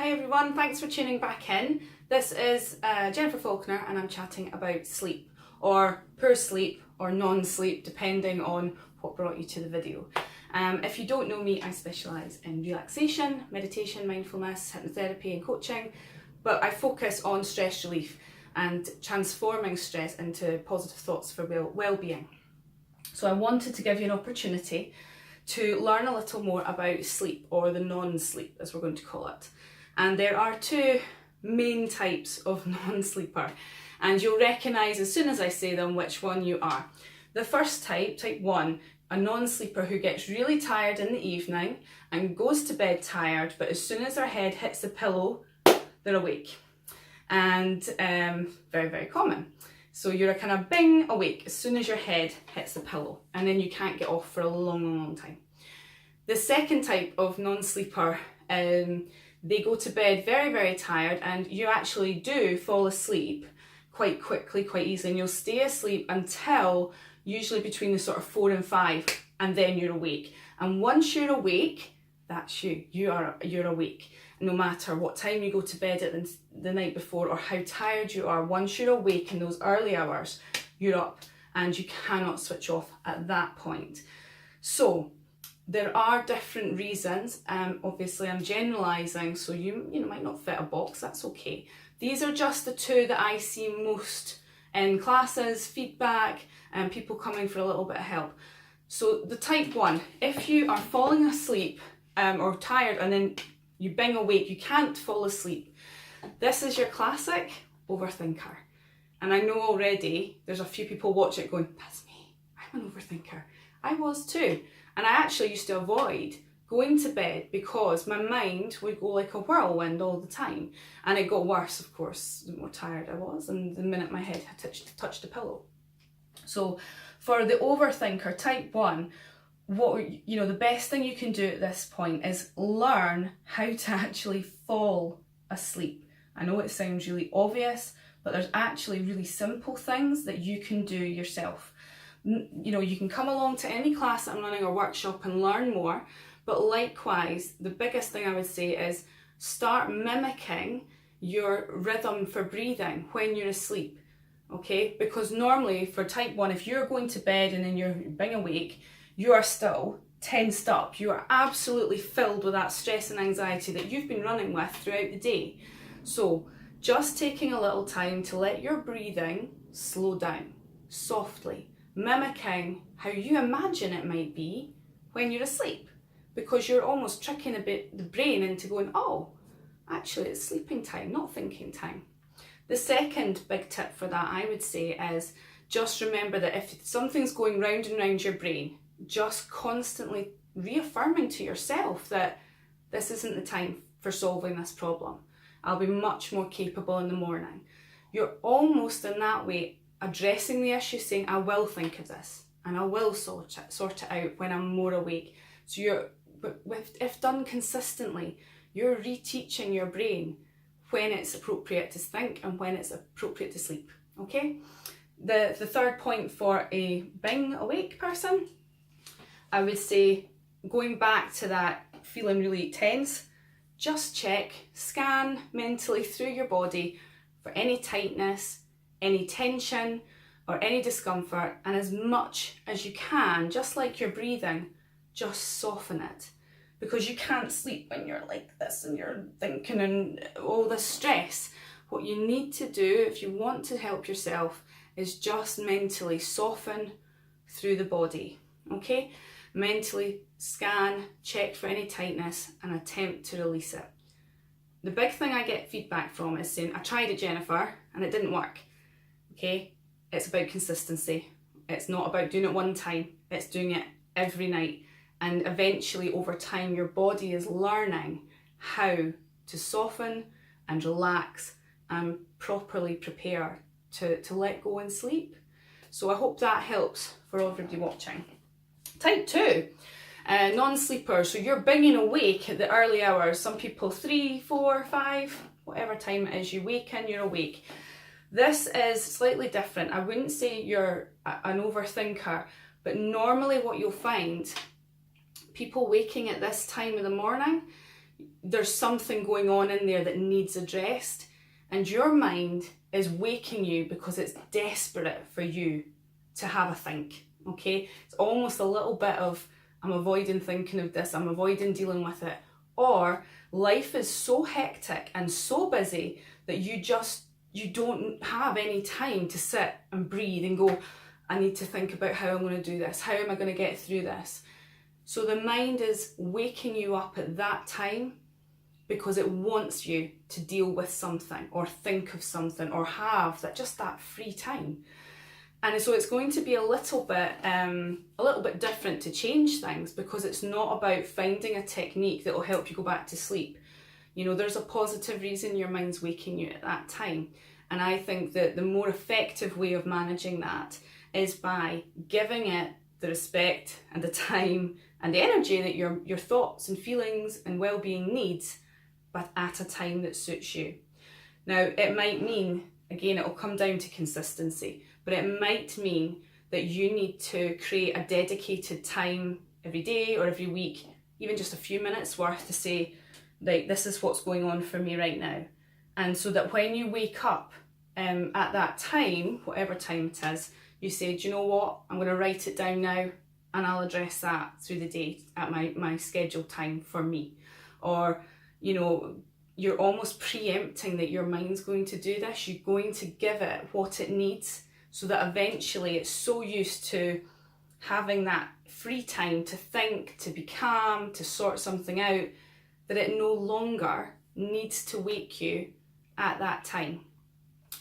Hi everyone, thanks for tuning back in. This is Jennifer Faulkner and I'm chatting about sleep, or poor sleep, or non-sleep, depending on what brought you to the video. If you don't know me, I specialise in relaxation, meditation, mindfulness, hypnotherapy and coaching, but I focus on stress relief and transforming stress into positive thoughts for well-being. So I wanted to give you an opportunity to learn a little more about sleep, or the non-sleep as we're going to call it. And there are two main types of non-sleeper, and you'll recognise as soon as I say them which one you are. The first type, type 1, a non-sleeper who gets really tired in the evening and goes to bed tired, but as soon as their head hits the pillow, they're awake. And very, very common. So you're a kind of bing awake as soon as your head hits the pillow, and then you can't get off for a long, long time. The second type of non-sleeper, they go to bed very, very tired, and you actually do fall asleep quite quickly, quite easily, and you'll stay asleep until usually between the sort of 4 and 5, and then you're awake. And once you're awake, that's you. You're awake. No matter what time you go to bed at the night before or how tired you are, once you're awake in those early hours, you're up and you cannot switch off at that point. So there are different reasons. Obviously I'm generalising, so you might not fit a box, that's okay. These are just the two that I see most in classes, feedback, and people coming for a little bit of help. So the type 1, if you are falling asleep or tired and then you bing awake, you can't fall asleep. This is your classic overthinker. And I know already there's a few people watching it going, that's me, I'm an overthinker. I was too. And I actually used to avoid going to bed because my mind would go like a whirlwind all the time. And it got worse, of course, the more tired I was and the minute my head had touched the pillow. So for the overthinker, type 1, the best thing you can do at this point is learn how to actually fall asleep. I know it sounds really obvious, but there's actually really simple things that you can do yourself. You can come along to any class that I'm running or workshop and learn more, but likewise, the biggest thing I would say is start mimicking your rhythm for breathing when you're asleep, okay? Because normally for type 1, if you're going to bed and then you're being awake, you are still tensed up. You are absolutely filled with that stress and anxiety that you've been running with throughout the day. So just taking a little time to let your breathing slow down softly, mimicking how you imagine it might be when you're asleep, because you're almost tricking the brain into going, oh, actually it's sleeping time, not thinking time. The second big tip for that, I would say, is just remember that if something's going round and round your brain, just constantly reaffirming to yourself that this isn't the time for solving this problem. I'll be much more capable in the morning. You're almost in that way addressing the issue, saying, I will think of this and I will sort it out when I'm more awake. So if done consistently, you're reteaching your brain when it's appropriate to think and when it's appropriate to sleep, okay? The third point for a bing awake person, I would say, going back to that feeling really tense, just check, scan mentally through your body for any tightness, any tension, or any discomfort, and as much as you can, just like your breathing, just soften it. Because you can't sleep when you're like this and you're thinking and all this stress. What you need to do if you want to help yourself is just mentally soften through the body, okay? Mentally scan, check for any tightness and attempt to release it. The big thing I get feedback from is saying, I tried it, Jennifer, and it didn't work. Okay, it's about consistency. It's not about doing it one time, it's doing it every night. And eventually over time, your body is learning how to soften and relax and properly prepare to let go and sleep. So I hope that helps for everybody watching. Type 2, non-sleeper. So you're binging awake at the early hours. Some people 3, 4, 5, whatever time it is you wake in, you're awake. This is slightly different. I wouldn't say you're an overthinker, but normally what you'll find, people waking at this time of the morning, there's something going on in there that needs addressed, and your mind is waking you because it's desperate for you to have a think, okay? It's almost a little bit of, I'm avoiding thinking of this, I'm avoiding dealing with it, or life is so hectic and so busy that you don't have any time to sit and breathe and go, I need to think about how I'm going to do this, how am I going to get through this? So the mind is waking you up at that time because it wants you to deal with something or think of something or have that free time. And so it's going to be a little bit different to change things, because it's not about finding a technique that will help you go back to sleep. You know, there's a positive reason your mind's waking you at that time. And I think that the more effective way of managing that is by giving it the respect and the time and the energy that your thoughts and feelings and well-being needs, but at a time that suits you. Now, it might mean, again, it will come down to consistency, but it might mean that you need to create a dedicated time every day or every week, even just a few minutes worth, to say, like, this is what's going on for me right now. And so that when you wake up at that time, whatever time it is, you say, do you know what, I'm going to write it down now and I'll address that through the day at my scheduled time for me. Or, you know, you're almost preempting that your mind's going to do this. You're going to give it what it needs so that eventually it's so used to having that free time to think, to be calm, to sort something out, that it no longer needs to wake you at that time.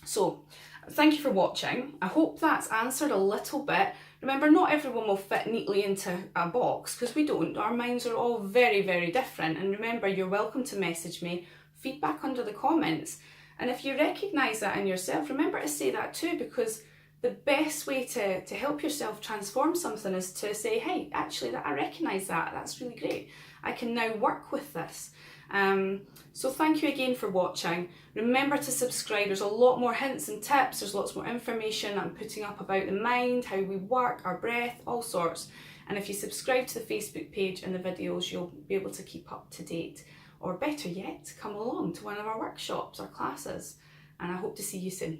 So, thank you for watching. I hope that's answered a little bit. Remember, not everyone will fit neatly into a box, because we don't. Our minds are all very, very different. And remember, you're welcome to message me, feedback under the comments. And if you recognise that in yourself, remember to say that too, because the best way to help yourself transform something is to say, hey, actually, I recognise that. That's really great. I can now work with this. So thank you again for watching. Remember to subscribe. There's a lot more hints and tips. There's lots more information I'm putting up about the mind, how we work, our breath, all sorts. And if you subscribe to the Facebook page and the videos, you'll be able to keep up to date. Or better yet, come along to one of our workshops or classes. And I hope to see you soon.